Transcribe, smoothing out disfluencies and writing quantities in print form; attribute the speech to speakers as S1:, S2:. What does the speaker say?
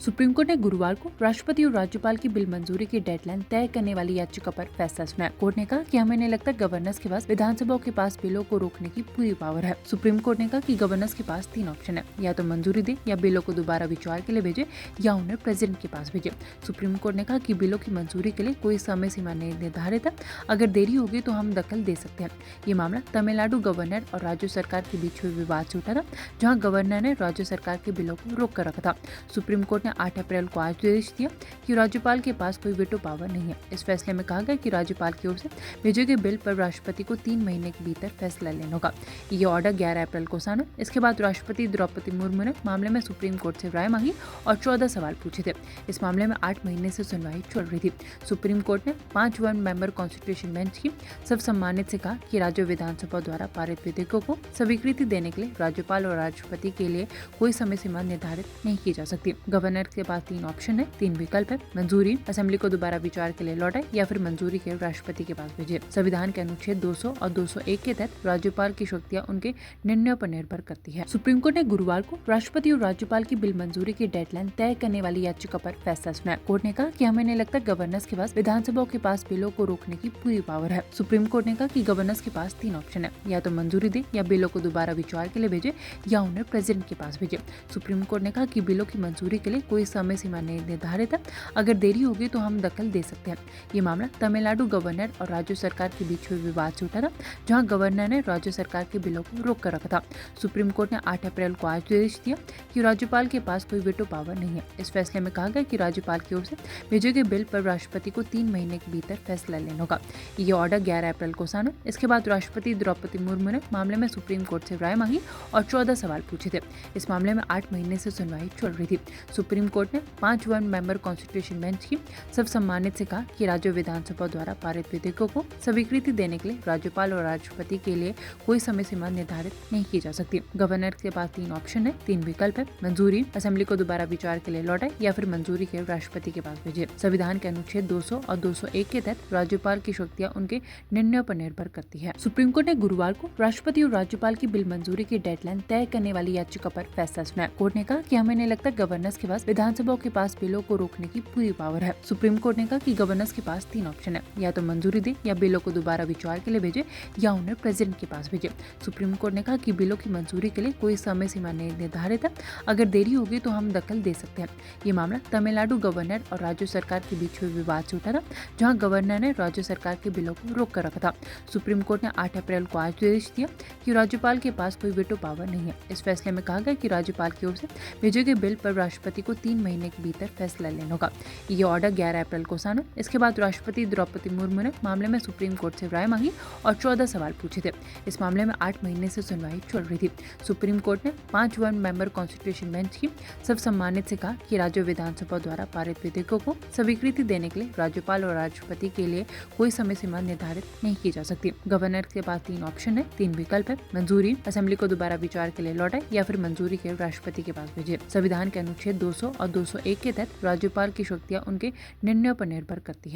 S1: Supreme court ने गुरुवार को राष्ट्रपति और राज्यपाल की बिल मंजूरी की डेडलाइन तय करने वाली याचिका पर फैसला सुनाया। कोर्ट ने कहा कि हमें नहीं लगता गवर्नर्स के पास विधानसभा के पास बिलों को रोकने की पूरी पावर है। सुप्रीम कोर्ट ने कहा कि गवर्नर्स के पास 3 ऑप्शन है, या तो मंजूरी दे, या बिलों को दोबारा विचार के लिए भेजे, या उन्हें प्रेसिडेंट के पास भेजे। सुप्रीम कोर्ट ने कहा कि बिलों की मंजूरी के लिए कोई समय सीमा नहीं निर्धारित है। अगर देरी होगी तो हम दखल दे सकते हैं। ये मामला तमिलनाडु गवर्नर और राज्य सरकार के बीच हुए विवाद से उठा था, जहाँ गवर्नर ने राज्य सरकार के बिलों को रोक कर रखा था। सुप्रीम कोर्ट ने 8 अप्रैल को आदेश दिया कि राज्यपाल के पास कोई वेटो पावर नहीं है। इस फैसले में कहा गया कि राज्यपाल की ओर से भेजे गए बिल पर राष्ट्रपति को 3 महीने के भीतर फैसला लेना होगा। ये ऑर्डर 11 अप्रैल को साना। इसके बाद राष्ट्रपति द्रौपदी मुर्मू ने मामले में सुप्रीम कोर्ट से राय मांगी और 14 सवाल पूछे थे। इस मामले में 8 महीने से सुनवाई चल रही थी। सुप्रीम कोर्ट ने 5 वन मेंबर कॉन्स्टिट्यूशन बेंच की सर्वसम्मानित से कहा कि राज्य विधानसभा द्वारा पारित विधेयकों को स्वीकृति देने के लिए राज्यपाल और राष्ट्रपति के लिए कोई समय सीमा निर्धारित नहीं की जा सकती। गवर्नर के पास 3 ऑप्शन है, 3 विकल्प है: मंजूरी, असेंबली को दोबारा विचार के लिए लौटाए, या फिर मंजूरी के राष्ट्रपति के पास भेजे। संविधान के अनुच्छेद 200 और 201 के तहत राज्यपाल की शक्तियां उनके निर्णयों पर निर्भर करती है। सुप्रीम कोर्ट ने गुरुवार को राष्ट्रपति और राज्यपाल की बिल मंजूरी की डेडलाइन तय करने वाली याचिका पर फैसला सुनाया। कोर्ट ने कहा कि हमें नहीं लगता गवर्नर्स के पास विधानसभा के पास बिलों को रोकने की पूरी पावर है। सुप्रीम कोर्ट ने कहा कि गवर्नर्स के पास 3 ऑप्शन है, या तो मंजूरी दे, या बिलों को दोबारा विचार के लिए भेजे, या उन्हें प्रेसिडेंट के पास भेजे। सुप्रीम कोर्ट ने कहा कि बिलों की मंजूरी के लिए कोई समय सीमा नहीं निर्धारित है। अगर देरी होगी तो हम दखल दे सकते हैं। ये मामला तमिलनाडु गवर्नर और राज्य सरकार के बीच हुए विवाद से उठा था, जहां गवर्नर ने राज्य सरकार के बिलों को रोक कर रखा था। सुप्रीम कोर्ट ने 8 अप्रैल को आदेश दिया कि राज्यपाल के पास कोई वेटो पावर नहीं है। इस फैसले में कहा गया कि राज्यपाल की ओर से भेजे गए बिल पर राष्ट्रपति को 3 महीने के भीतर फैसला लेना होगा। ये ऑर्डर 11 अप्रैल को साना। इसके बाद राष्ट्रपति द्रौपदी मुर्मू ने मामले में सुप्रीम कोर्ट से राय मांगी और 14 सवाल पूछे थे। इस मामले में 8 महीने से सुनवाई चल रही थी। सुप्रीम कोर्ट ने 5 वन मेंबर कॉन्स्टिट्यूशन बेंच की सर्वसम्मानित से कहा कि राज्य विधानसभा द्वारा पारित विधेयकों को स्वीकृति देने के लिए राज्यपाल और राष्ट्रपति के लिए कोई समय सीमा निर्धारित नहीं की जा सकती। गवर्नर के पास 3 ऑप्शन है, 3 विकल्प है: मंजूरी, असेंबली को दोबारा विचार के लिए लौटाए, या फिर मंजूरी के राष्ट्रपति के पास भेजे। संविधान के अनुच्छेद 200 और 201 के तहत राज्यपाल की शक्तियां उनके निर्णयों पर निर्भर करती है। सुप्रीम कोर्ट ने गुरुवार को राष्ट्रपति और राज्यपाल की बिल मंजूरी की डेडलाइन तय करने वाली याचिका पर फैसला सुनाया। कोर्ट ने कहा कि हमें नहीं लगता गवर्नर्स के पास विधानसभा के पास बिलों को रोकने की पूरी पावर है। सुप्रीम कोर्ट ने कहा कि गवर्नर्स के पास 3 ऑप्शन है, या तो मंजूरी दे, या बिलों को दोबारा विचार के लिए भेजे, या उन्हें प्रेसिडेंट के पास भेजे। सुप्रीम कोर्ट ने कहा कि बिलों की मंजूरी के लिए कोई समय सीमा नहीं निर्धारित है। अगर देरी होगी तो हम दखल दे सकते हैं। ये मामला तमिलनाडु गवर्नर और राज्य सरकार के बीच हुए विवाद से उठा था, जहां गवर्नर ने राज्य सरकार के बिलों को रोक कर रखा था। सुप्रीम कोर्ट ने 8 अप्रैल को आदेश दिया कि राज्यपाल के पास कोई वेटो पावर नहीं है। इस फैसले में कहा गया कि राज्यपाल की ओर से भेजे गए बिल पर राष्ट्रपति को 3 महीने के भीतर फैसला लेना होगा। ये ऑर्डर 11 अप्रैल को साना। इसके बाद राष्ट्रपति द्रौपदी मुर्मू ने मामले में सुप्रीम कोर्ट से राय मांगी और 14 सवाल पूछे थे। इस मामले में 8 महीने से सुनवाई चल रही थी। सुप्रीम कोर्ट ने 5 वन मेंबर कॉन्स्टिट्यूशन बेंच की सर्वसम्मानित से कहा कि राज्य विधानसभा द्वारा पारित विधेयकों को स्वीकृति देने के लिए राज्यपाल और राष्ट्रपति के लिए कोई समय सीमा निर्धारित नहीं की जा सकती। गवर्नर के पास 3 ऑप्शन है, 3 विकल्प है: मंजूरी, असेंबली को दोबारा विचार के लिए लौटाए, या फिर मंजूरी के राष्ट्रपति के पास भेजे। संविधान के अनुच्छेद 200 और 201 के तहत राज्यपाल की शक्तियां उनके निर्णयों पर निर्भर करती है।